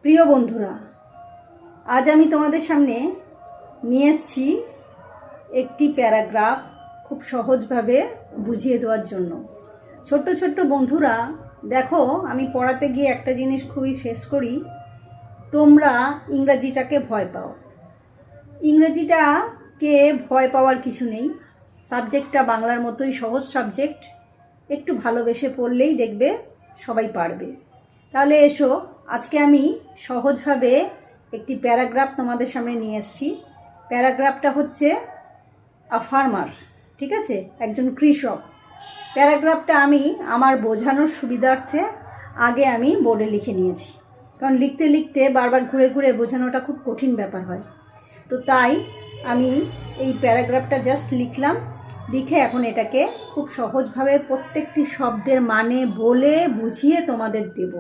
প্রিয় বন্ধুরা, আজ আমি তোমাদের সামনে নিয়ে এসেছি একটি প্যারাগ্রাফ খুব সহজভাবে বুঝিয়ে দেওয়ার জন্য। ছোট্ট ছোট্ট বন্ধুরা, দেখো, আমি পড়াতে গিয়ে একটা জিনিস খুবই ফেস করি। তোমরা ইংরাজিটাকে ভয় পাও। ইংরেজিটাকে ভয় পাওয়ার কিছু নেই। সাবজেক্টটা বাংলার মতোই সহজ সাবজেক্ট। একটু ভালোবেসে পড়লেই দেখবে সবাই পারবে। তাহলে এসো, আজকে আমি সহজভাবে একটি প্যারাগ্রাফ তোমাদের সামনে নিয়ে এসেছি। প্যারাগ্রাফটা হচ্ছে আ ফার্মার, ঠিক আছে, একজন কৃষক। প্যারাগ্রাফটা আমি আমার বোঝানোর সুবিধার্থে আগে আমি বোর্ডে লিখে নিয়েছি, কারণ লিখতে লিখতে বারবার ঘুরে ঘুরে বোঝানোটা খুব কঠিন ব্যাপার হয়। তো তাই আমি এই প্যারাগ্রাফটা জাস্ট লিখলাম, লিখে এখন এটাকে খুব সহজভাবে প্রত্যেকটি শব্দের মানে বলে বুঝিয়ে তোমাদের দেব,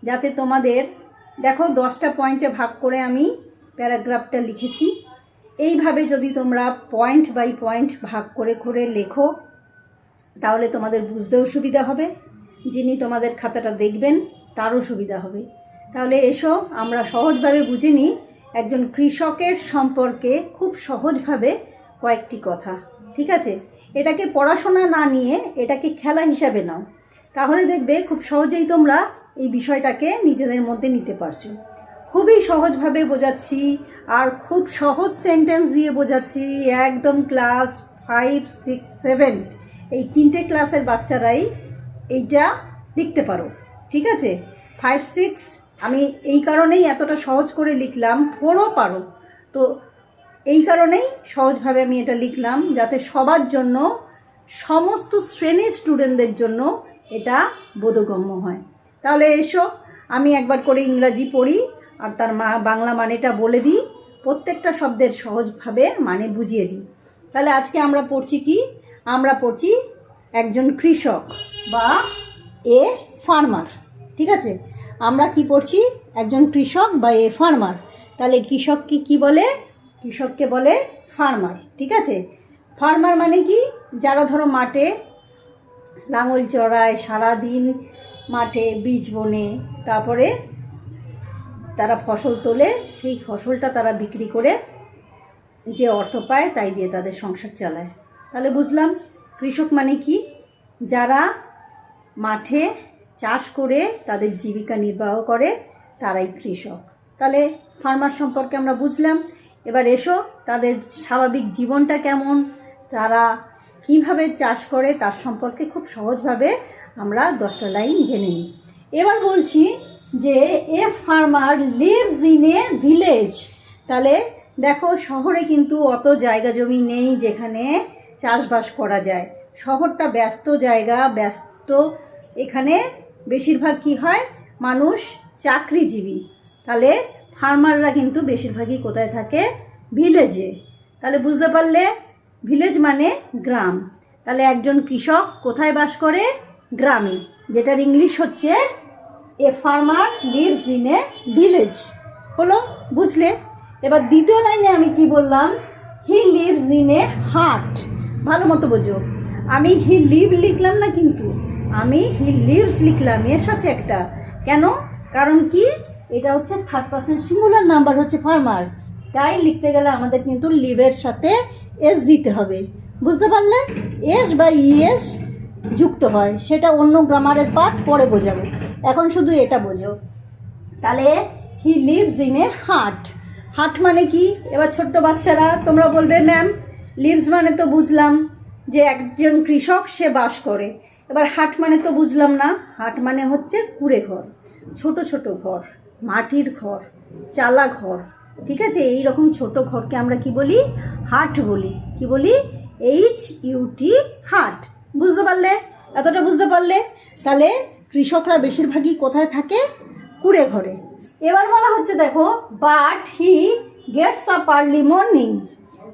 যাতে তোমাদের, দেখো, 10টা পয়েন্টে ভাগ করে আমি প্যারাগ্রাফটা লিখেছি। এইভাবে যদি তোমরা পয়েন্ট বাই পয়েন্ট ভাগ করে করে লেখো, তাহলে তোমাদের বুঝতেও সুবিধা হবে, যিনি তোমাদের খাতাটা দেখবেন তারও সুবিধা হবে। তাহলে এসো আমরা সহজভাবে বুঝে নিই একজন কৃষকের সম্পর্কে খুব সহজভাবে কয়েকটি কথা, ঠিক আছে? এটাকে পড়াশোনা না নিয়ে এটাকে খেলা হিসাবে নাও, তাহলে দেখবে খুব সহজেই তোমরা এই বিষয়টাকে নিজেদের মধ্যে নিতে পারছো। খুবই সহজভাবে বোঝাচ্ছি, আর খুব সহজ সেন্টেন্স দিয়ে বোঝাচ্ছি। একদম ক্লাস 5, 6, 7 এই 3টে ক্লাসের বাচ্চারাই এইটা লিখতে পারো, ঠিক আছে? 5, 6 আমি এই কারণেই এতটা সহজ করে লিখলাম, 4ও পারো। তো এই কারণেই সহজভাবে আমি এটা লিখলাম, যাতে সবার জন্য, সমস্ত শ্রেণীর স্টুডেন্টদের জন্য এটা বোধগম্য হয়। তাহলে এসো আমি একবার করে ইংরাজি পড়ি আর তার বাংলা মানেটা বলে দিই, প্রত্যেকটা শব্দের সহজভাবে মানে বুঝিয়ে দিই। তাহলে আজকে আমরা পড়ছি কি? আমরা পড়ছি একজন কৃষক বা এ ফার্মার, ঠিক আছে? আমরা কি পড়ছি? একজন কৃষক বা এ ফার্মার। তাহলে কৃষককে কি বলে? কৃষককে বলে ফার্মার, ঠিক আছে? ফার্মার মানে কি? যারা ধরো মাঠে লাঙল চড়ায়, সারাদিন মাঠে বীজ বোনে, তারপরে তারা ফসল তোলে, সেই ফসলটা তারা বিক্রি করে যে অর্থ পায় তাই দিয়ে তাদের সংসার চালায়। তাহলে বুঝলাম কৃষক মানে কি? যারা মাঠে চাষ করে তাদের জীবিকা নির্বাহ করে, তারাই কৃষক। তাহলে ফার্মার সম্পর্কে আমরা বুঝলাম। এবার এসো তাদের স্বাভাবিক জীবনটা কেমন, তারা কিভাবে চাষ করে তার সম্পর্কে খুব সহজভাবে আমরা 10টা লাইন জেনে নিই। এবার বলছি যে এ farmer lives in a village. তাহলে দেখো, শহরে কিন্তু অত জায়গা জমি নেই যেখানে চাষবাস করা যায়। শহরটা ব্যস্ত জায়গা, ব্যস্ত। এখানে বেশিরভাগ কি হয়? মানুষ চাকরিজীবী। তাহলে ফার্মাররা কিন্তু বেশিরভাগই কোথায় থাকে? ভিলেজে। তাহলে বুঝতে পারলে, ভিলেজ মানে গ্রাম। তাহলে একজন কৃষক কোথায় বাস করে? গ্রামে, যেটার ইংলিশ হচ্ছে এ farmer lives in a village. হলো, বুঝলে? এবার দ্বিতীয় লাইনে আমি কি বললাম? হি লিভস ইন এ হাট। ভালো মতো বোঝো, আমি হি লিভ লিখলাম না, কিন্তু আমি হি লিভস লিখলাম, এর সাথে একটা। কেন? কারণ কি? এটা হচ্ছে 3rd পারসন সিঙ্গুলার নাম্বার, হচ্ছে ফার্মার। তাই লিখতে গেলে আমাদের কিন্তু লিভের সাথে এস দিতে হবে। বুঝতে পারলে? এস বা ইএস যুক্ত হয়, সেটা অন্য গ্রামারের পার্ট পরে বোঝাবো, এখন শুধু এটা বোঝো। তাহলে হি লিভস ইন এ হাট। হাট মানে কি? এবার ছোট্ট বাচ্চারা তোমরা বলবে, ম্যাম, লিভস মানে তো বুঝলাম যে একজন কৃষক সে বাস করে, এবার হাট মানে তো বুঝলাম না। হাট মানে হচ্ছে কুঁড়ে ঘর, ছোট ছোট ঘর, মাটির ঘর, চালা ঘর, ঠিক আছে? এই রকম ছোট ঘরকে আমরা কি বলি? হাট বলি। কি বলি? HUT, হাট। বুঝতে পারলে? এতটা বুঝতে পারলে? তাহলে কৃষকরা বেশিরভাগই কোথায় থাকে? কুঁড়ে ঘরে। এবার বলা হচ্ছে, দেখো, but he gets up early morning.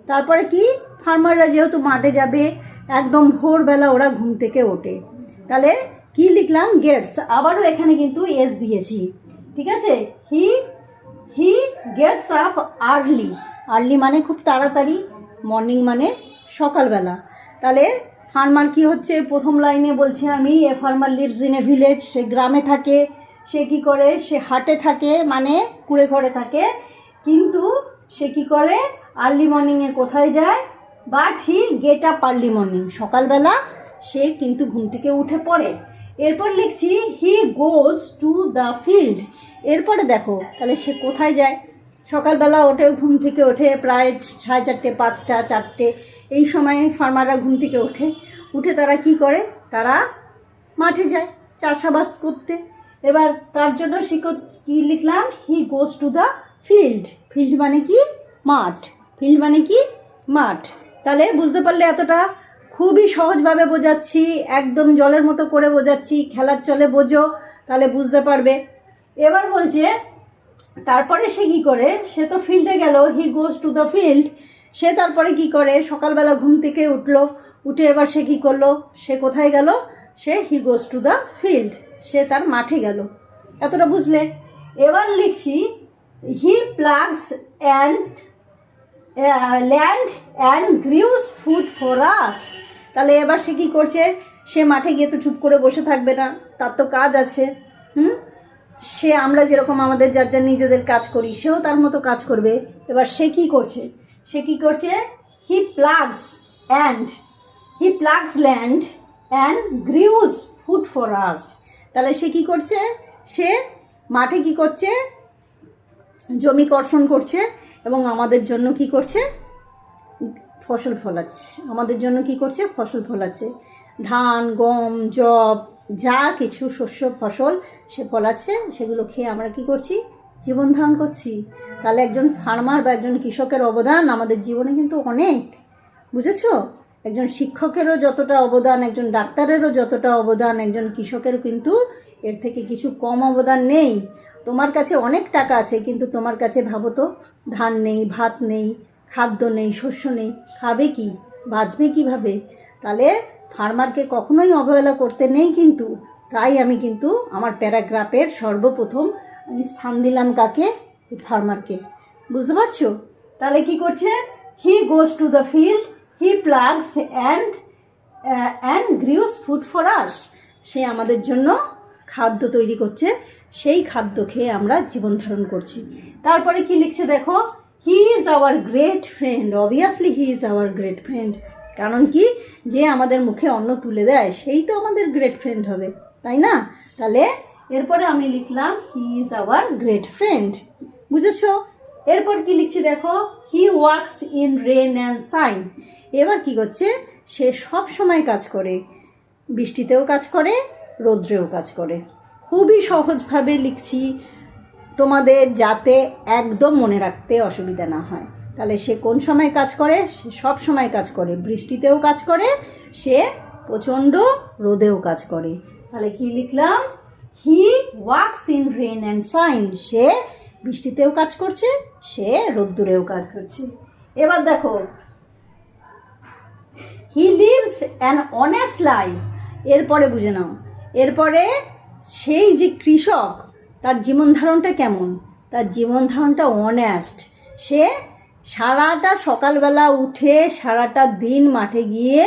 তারপরে কি? ফার্মাররা যেহেতু মাঠে যাবে, একদম ভোরবেলা ওরা ঘুম থেকে ওঠে। তাহলে কি লিখলাম? গেটস। আবারও এখানে কিন্তু এস দিয়েছি, ঠিক আছে? হি গেটস আপ আর্লি। আর্লি মানে খুব তাড়াতাড়ি, মর্নিং মানে সকালবেলা। তাহলে ফার্মার কি হচ্ছে? প্রথম লাইনে বলছি আমি, a farmer lives in a village, সে গ্রামে থাকে, সে কি করে, সে হাটে থাকে, মানে কুড়ে ঘরে থাকে, কিন্তু সে কি করে আর্লি মর্নিংয়ে কোথায় যায়, but he get up early morning, সকালবেলা সে কিন্তু ঘুম থেকে উঠে পড়ে। এরপর লিখছি হি গোজ টু দ্য ফিল্ড। এরপরে দেখো তাহলে সে কোথায় যায়, সকালবেলা ওঠে, ঘুম থেকে ওঠে প্রায় 4:30, 5টা, 4টে, এই সময় ফার্মাররা ঘুম থেকে উঠে তারা কি করে, তারা মাঠে যায় চাষাবাদ করতে। এবার তার জন্য কি লিখলাম, he goes to the field. Field মানে কি, মাঠ। ফিল্ড মানে কি, মাঠ। তাহলে বুঝতে পারলে এতটা খুবই সহজভাবে বোঝাচ্ছি, একদম জলের মতো করে বোঝাচ্ছি, খেলার চলে বোঝো তাহলে বুঝতে পারবে। এবার বলছে তারপরে সে কি করে, সে তো ফিল্ডে গেল, হি গোজ টু দ্য ফিল্ড। সে তারপরে কি করে, সকালবেলা ঘুম থেকে উঠে এবার সে কী করলো, সে কোথায় গেল, সে he goes to the field, সে তার মাঠে গেল। এতটা বুঝলে? এবার লিখছি he ploughs and land and grows food for us. তাহলে এবার সে কী করছে, সে মাঠে গিয়ে তো চুপ করে বসে থাকবে না, তার তো কাজ আছে। সে আমরা যেরকম আমাদের যার যার নিজেদের কাজ করি, সেও তার মতো কাজ করবে। এবার সে কি করছে, he ploughs land and grows food for us. তাহলে সে কি করছে, সে মাঠে কি করছে, জমি কর্ষণ করছে এবং আমাদের জন্য কি করছে, ফসল ফলাচ্ছে। আমাদের জন্য কি করছে, ফসল ফলাচ্ছে। ধান, গম, যব, যা কিছু শস্য ফসল সে ফলাচ্ছে, সেগুলো খেয়ে আমরা কি করছি, জীবন ধারণ করছি। তাহলে একজন ফার্মার বা একজন কৃষকের অবদান আমাদের জীবনে কিন্তু অনেক, বুঝেছো? একজন শিক্ষকেরও যতটা অবদান, একজন ডাক্তারেরও যতটা অবদান, একজন কৃষকেরও কিন্তু এর থেকে কিছু কম অবদান নেই। তোমার কাছে অনেক টাকা আছে, কিন্তু তোমার কাছে ভাবো তো ধান নেই, ভাত নেই, খাদ্য নেই, শস্য নেই, খাবে কি, বাঁচবে কিভাবে? তাহলে ফার্মারকে কখনোই অবহেলা করতে নেই। কিন্তু তাই আমি কিন্তু আমার প্যারাগ্রাফের সর্বপ্রথম আমি স্থান দিলাম কাকে, ফার্মারকে। বুঝতে পারছো? তাহলে কি করছে, he goes to the field, he ploughs and grows food for us. সে আমাদের জন্য খাদ্য তৈরি করছে, সেই খাদ্য খেয়ে আমরা জীবন ধারণ করছি। তারপরে কি লিখছে দেখো, হি is our great friend. Obviously he is our great friend. কারণ কি, যে আমাদের মুখে অন্ন তুলে দেয় সেই তো আমাদের গ্রেট ফ্রেন্ড হবে, তাই না? তাহলে এরপরে আমি লিখলাম he is our great friend. বুঝেছো? এরপর কি লিখছি দেখো, he works in rain and shine. এবার কি করছে, সে সব সময় কাজ করে, বৃষ্টিতেও কাজ করে, রৌদ্রেও কাজ করে। খুবই সহজভাবে লিখছি তোমাদের, যাতে একদম মনে রাখতে অসুবিধা না হয়। তাহলে সে কোন সময় কাজ করে, সে সব সময় কাজ করে, বৃষ্টিতেও কাজ করে, সে প্রচণ্ড রোদেও কাজ করে। তাহলে কি লিখলাম, he works in rain and shine. সে বৃষ্টিতেও কাজ করছে, সে রোদ্দুরেও কাজ করছে। এবার দেখো, he lives an honest life. এরপরে বুঝে নাও, এরপরে সেই যে কৃষক, তার জীবন ধারণটা কেমন, তার জীবন ধারণটা অনেস্ট। সে সারাটা সকালবেলা উঠে সারাটা দিন মাঠে গিয়ে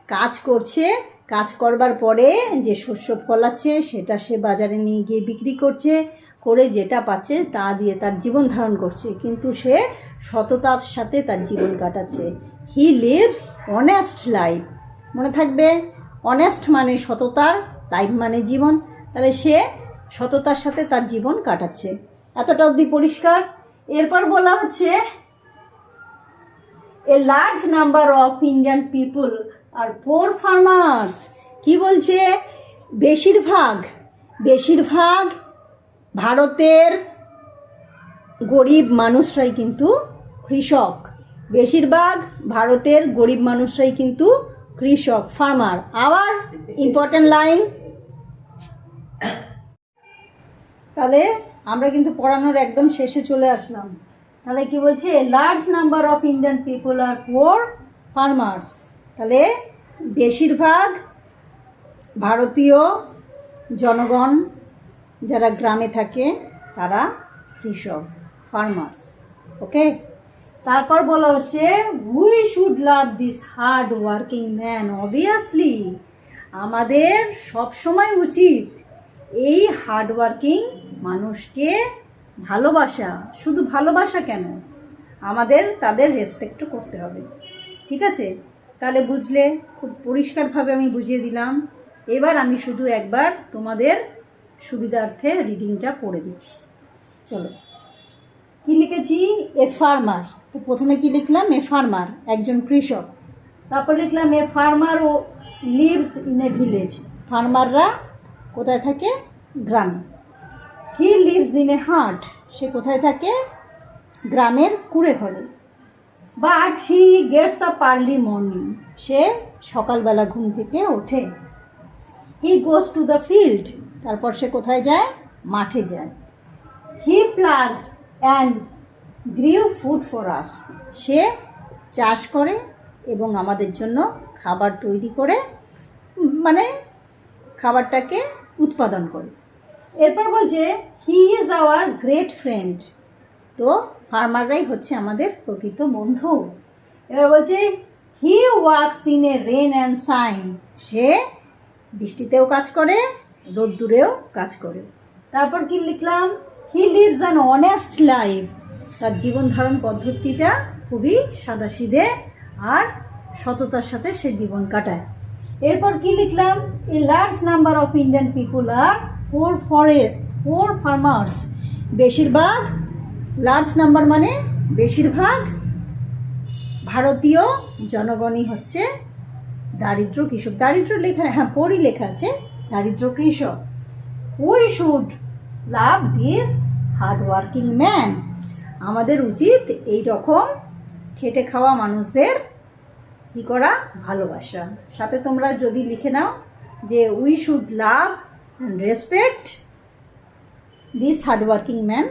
কাজ করছে, কাজ করবার পরে যে শস্য ফলাচ্ছে সেটা সে বাজারে নিয়ে গিয়ে বিক্রি করছে, করে যেটা পাচ্ছে তা দিয়ে তার জীবন ধারণ করছে, কিন্তু সে সততার সাথে তার জীবন কাটাচ্ছে। He lives honest life. মনে থাকবে, অনেস্ট মানে সততার, লাইফ মানে জীবন। তাহলে সে সততার সাথে তার জীবন কাটাচ্ছে। এতটা অবধি পরিষ্কার? এরপর বলা হচ্ছে a large number of Indian people are poor farmers. কি বলছে, বেশিরভাগ ভারতের গরিব মানুষরাই কিন্তু কৃষক। বেশিরভাগ ভারতের গরিব মানুষরাই কিন্তু কৃষক, ফার্মার। আবার ইম্পর্টেন্ট লাইন। তাহলে আমরা কিন্তু পড়ানোর একদম শেষে চলে আসলাম। তাহলে কি বলছে, large number of Indian people are poor farmers. তাহলে বেশিরভাগ ভারতীয় জনগণ যারা গ্রামে থাকে তারা কৃষক, ফার্মার্স। ওকে, তারপর বলা হচ্ছে we should love this hard working man. Obviously আমাদের সব সময় উচিত এই হার্ডওয়ার্কিং মানুষকে ভালোবাসা, শুধু ভালোবাসা কেন, আমাদের তাদের রেসপেক্টও করতে হবে। ঠিক আছে? তাহলে বুঝলে, খুব পরিষ্কারভাবে আমি বুঝিয়ে দিলাম। এবার আমি শুধু একবার তোমাদের সুবিধার্থে রিডিংটা পড়ে দিচ্ছি। চলো, কি লিখেছি? A farmer. তো প্রথমে কি লিখলাম? এ ফার্মার, একজন কৃষক। তারপর লিখলাম এ ফার্মার ও লিভস ইন এ ভিলেজ। ফার্মাররা কোথায় থাকে? গ্রামে। হি লিভস ইন এ হাট। সে কোথায় থাকে? গ্রামের কুঁড়ে ঘরে। But he gets up early morning. সে সকালবেলা ঘুম থেকে ওঠে। He goes to the field. তারপর সে কোথায় যায়? মাঠে যায়। He ploughed and grew food for us. সে চাষ করে এবং আমাদের জন্য খাবার তৈরি করে, মানে খাবারটাকে উৎপাদন করে। এরপর বলছে he is our great friend. তো ফার্মাররাই হচ্ছে আমাদের প্রকৃত বন্ধু। এবার বলছে he works in a rain and shine. সে বৃষ্টিতেও কাজ করে, রোদ্দুরেও কাজ করে। তারপর কি লিখলাম? He lives an honest life. তার জীবন ধারণ পদ্ধতিটা খুবই সাদাসিধে আর সততার সাথে সে জীবন কাটায়। এরপর কি লিখলাম? A large number of Indian people are poor farmers. বেশিরভাগ, লার্জ নাম্বার মানে বেশিরভাগ ভারতীয় জনগণই হচ্ছে দারিদ্র কৃষক। দারিদ্র লেখা, হ্যাঁ পরই লেখা আছে দারিদ্র কৃষক। We should love this hardworking man. আমাদের উচিত এই রকম খেটে খাওয়া মানুষদের কী করা? ভালোবাসা। সাথে তোমরা যদি লিখে নাও যে we should love and respect this hardworking man,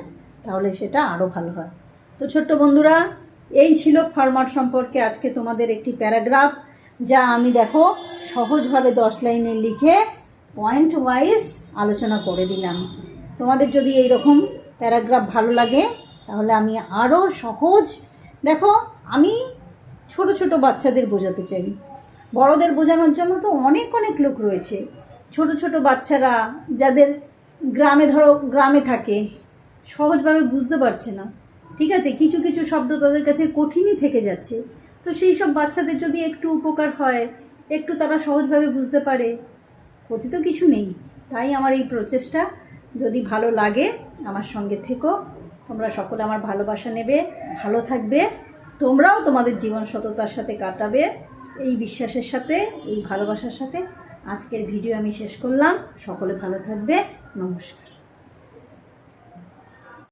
তাহলে সেটা আরও ভালো হয়। তো ছোট্ট বন্ধুরা, এই ছিল ফার্মার সম্পর্কে আজকে তোমাদের একটি প্যারাগ্রাফ, যা আমি দেখো সহজভাবে 10 লাইনে লিখে পয়েন্ট ওয়াইজ আলোচনা করে দিলাম। তোমাদের যদি এই রকম প্যারাগ্রাফ ভালো লাগে তাহলে আমি আরও সহজ, দেখো আমি ছোট ছোট বাচ্চাদের বোঝাতে চাই। বড়দের বোঝানোর জন্য তো অনেক অনেক লোক রয়েছে। ছোট ছোট বাচ্চারা যাদের গ্রামে, ধরো গ্রামে থাকে, সহজভাবে বুঝতে পারছে না। ঠিক আছে, কিছু কিছু শব্দ তাদের কাছে কঠিনই থেকে যাচ্ছে। তো সেই সব বাচ্চাদের যদি একটু উপকার হয়, একটু তারা সহজভাবে বুঝতে পারে, ক্ষতি তো কিছু নেই। তাই আমার এই প্রচেষ্টা। যদি ভালো লাগে আমার সঙ্গে থেকো। তোমরা সকলে আমার ভালোবাসা নেবে, ভালো থাকবে। তোমরাও তোমাদের জীবন সততার সাথে কাটাবে, এই বিশ্বাসের সাথে, এই ভালোবাসার সাথে। আজকের ভিডিও আমি শেষ করলাম। সকলে ভালো থাকবে। নমস্কার।